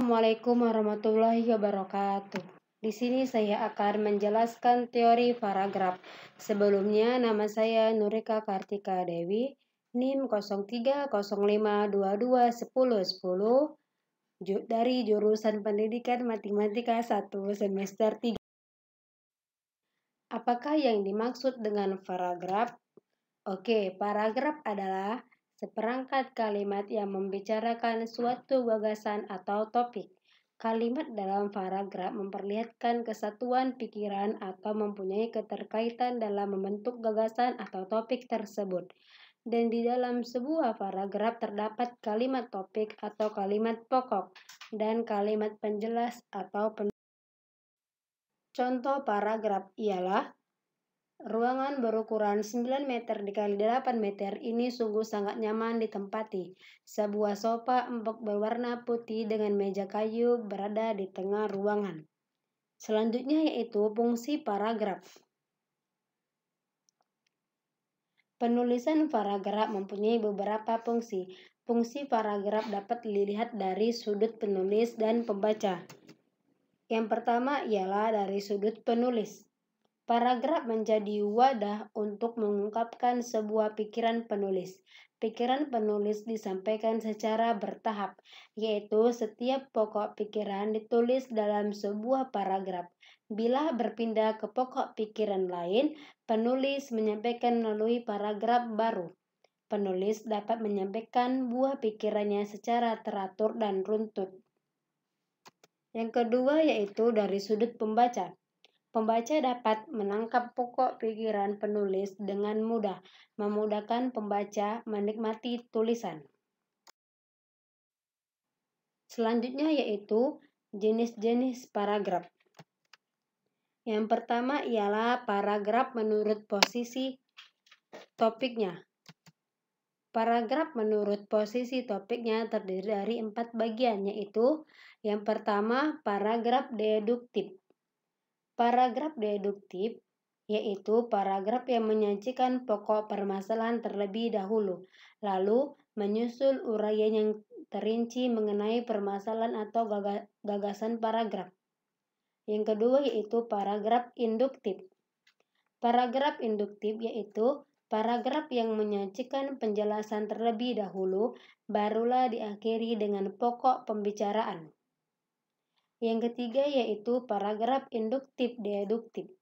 Assalamualaikum warahmatullahi wabarakatuh. Di sini saya akan menjelaskan teori paragraf. Sebelumnya nama saya Nurika Kartika Dewi, NIM 0305221010 dari jurusan Pendidikan Matematika 1 semester 3. Apakah yang dimaksud dengan paragraf? Oke, paragraf adalah seperangkat kalimat yang membicarakan suatu gagasan atau topik. Kalimat dalam paragraf memperlihatkan kesatuan pikiran atau mempunyai keterkaitan dalam membentuk gagasan atau topik tersebut. Dan di dalam sebuah paragraf terdapat kalimat topik atau kalimat pokok dan kalimat penjelas atau Contoh paragraf ialah ruangan berukuran 9 meter dikali 8 meter ini sungguh sangat nyaman ditempati. Sebuah sofa empuk berwarna putih dengan meja kayu berada di tengah ruangan. Selanjutnya yaitu fungsi paragraf. Penulisan paragraf mempunyai beberapa fungsi. Fungsi paragraf dapat dilihat dari sudut penulis dan pembaca. Yang pertama ialah dari sudut penulis. Paragraf menjadi wadah untuk mengungkapkan sebuah pikiran penulis. Pikiran penulis disampaikan secara bertahap, yaitu setiap pokok pikiran ditulis dalam sebuah paragraf. Bila berpindah ke pokok pikiran lain, penulis menyampaikan melalui paragraf baru. Penulis dapat menyampaikan buah pikirannya secara teratur dan runtut. Yang kedua yaitu dari sudut pembaca. Pembaca dapat menangkap pokok pikiran penulis dengan mudah, memudahkan pembaca menikmati tulisan. Selanjutnya yaitu jenis-jenis paragraf. Yang pertama ialah paragraf menurut posisi topiknya. Paragraf menurut posisi topiknya terdiri dari 4 bagian, yaitu yang pertama paragraf deduktif. Paragraf deduktif yaitu paragraf yang menyajikan pokok permasalahan terlebih dahulu, lalu menyusul uraian yang terinci mengenai permasalahan atau gagasan paragraf. Yang kedua yaitu paragraf induktif. Paragraf induktif yaitu paragraf yang menyajikan penjelasan terlebih dahulu, barulah diakhiri dengan pokok pembicaraan. Yang ketiga yaitu paragraf induktif-deduktif.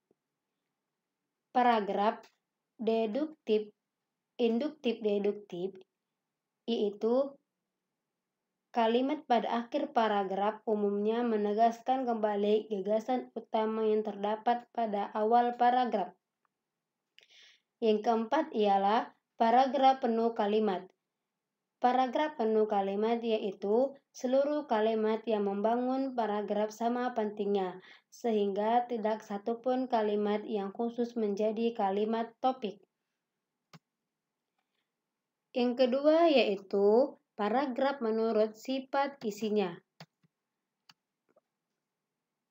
Paragraf induktif-deduktif yaitu kalimat pada akhir paragraf umumnya menegaskan kembali gagasan utama yang terdapat pada awal paragraf. Yang keempat ialah paragraf penuh kalimat. Paragraf penuh kalimat yaitu seluruh kalimat yang membangun paragraf sama pentingnya, sehingga tidak satupun kalimat yang khusus menjadi kalimat topik. Yang kedua yaitu paragraf menurut sifat isinya.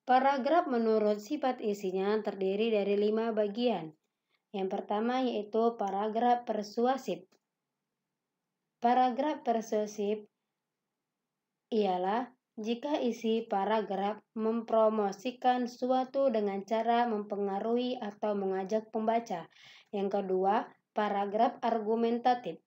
Paragraf menurut sifat isinya terdiri dari 5 bagian. Yang pertama yaitu paragraf persuasif. Paragraf persuasif ialah jika isi paragraf mempromosikan suatu dengan cara mempengaruhi atau mengajak pembaca. Yang kedua, paragraf argumentatif,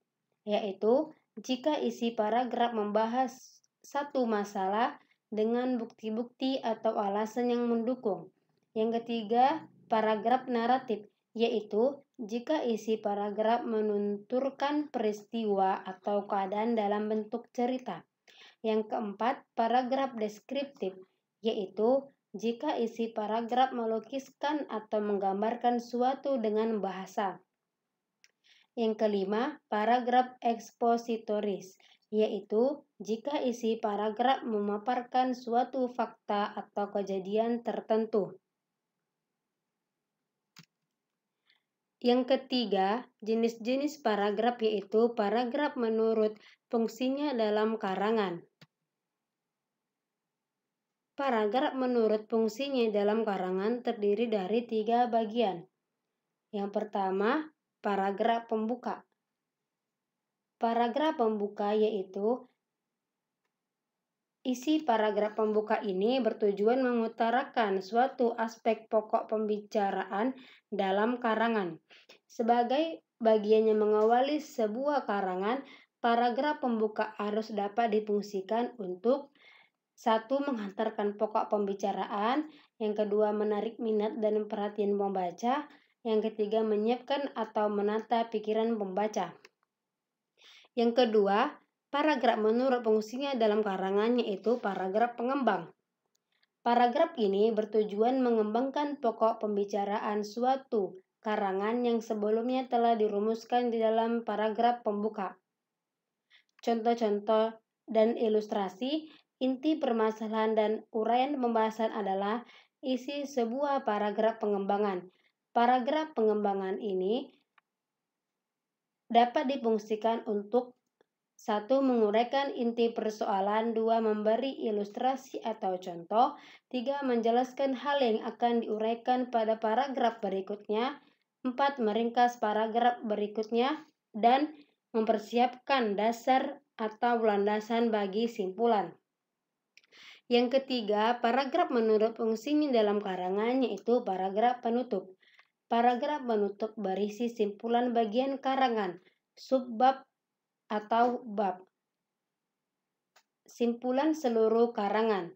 yaitu jika isi paragraf membahas satu masalah dengan bukti-bukti atau alasan yang mendukung. Yang ketiga, paragraf naratif, yaitu jika isi paragraf menunturkan peristiwa atau keadaan dalam bentuk cerita. Yang keempat, paragraf deskriptif, yaitu jika isi paragraf melukiskan atau menggambarkan suatu dengan bahasa. Yang kelima, paragraf ekspositoris, yaitu jika isi paragraf memaparkan suatu fakta atau kejadian tertentu. Yang ketiga, jenis-jenis paragraf yaitu paragraf menurut fungsinya dalam karangan. Paragraf menurut fungsinya dalam karangan terdiri dari 3 bagian. Yang pertama, paragraf pembuka. Paragraf pembuka yaitu Isi paragraf pembuka ini bertujuan mengutarakan suatu aspek pokok pembicaraan dalam karangan. Sebagai bagian yang mengawali sebuah karangan, paragraf pembuka harus dapat difungsikan untuk: 1. Menghantarkan pokok pembicaraan. Yang kedua, menarik minat dan perhatian pembaca. Yang ketiga, menyiapkan atau menata pikiran pembaca. Yang kedua, paragraf menurut fungsinya dalam karangan yaitu paragraf pengembang. Paragraf ini bertujuan mengembangkan pokok pembicaraan suatu karangan yang sebelumnya telah dirumuskan di dalam paragraf pembuka. Contoh-contoh dan ilustrasi. Inti permasalahan dan uraian pembahasan adalah isi sebuah paragraf pengembangan. Paragraf pengembangan ini dapat difungsikan untuk: 1. Menguraikan inti persoalan. 2. Memberi ilustrasi atau contoh. 3. Menjelaskan hal yang akan diuraikan pada paragraf berikutnya. 4. Meringkas paragraf berikutnya dan mempersiapkan dasar atau landasan bagi simpulan. Yang ketiga, paragraf menurut fungsinya dalam karangan yaitu paragraf penutup. Paragraf penutup berisi simpulan bagian karangan, subbab atau bab. Simpulan seluruh karangan.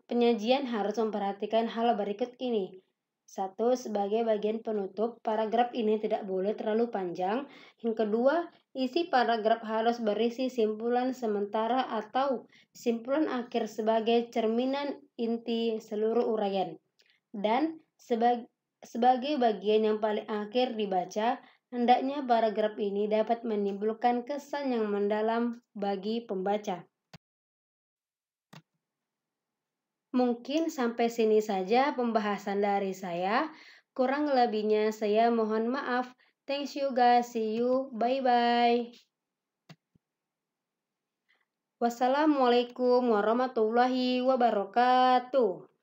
Penyajian harus memperhatikan hal berikut ini. 1. Sebagai bagian penutup, paragraf ini tidak boleh terlalu panjang. Yang kedua, isi paragraf harus berisi simpulan sementara atau simpulan akhir sebagai cerminan inti seluruh uraian. Dan sebagai bagian yang paling akhir dibaca, hendaknya paragraf ini dapat menimbulkan kesan yang mendalam bagi pembaca. Mungkin sampai sini saja pembahasan dari saya. Kurang lebihnya saya mohon maaf. Thanks you guys. See you. Bye-bye. Wassalamualaikum warahmatullahi wabarakatuh.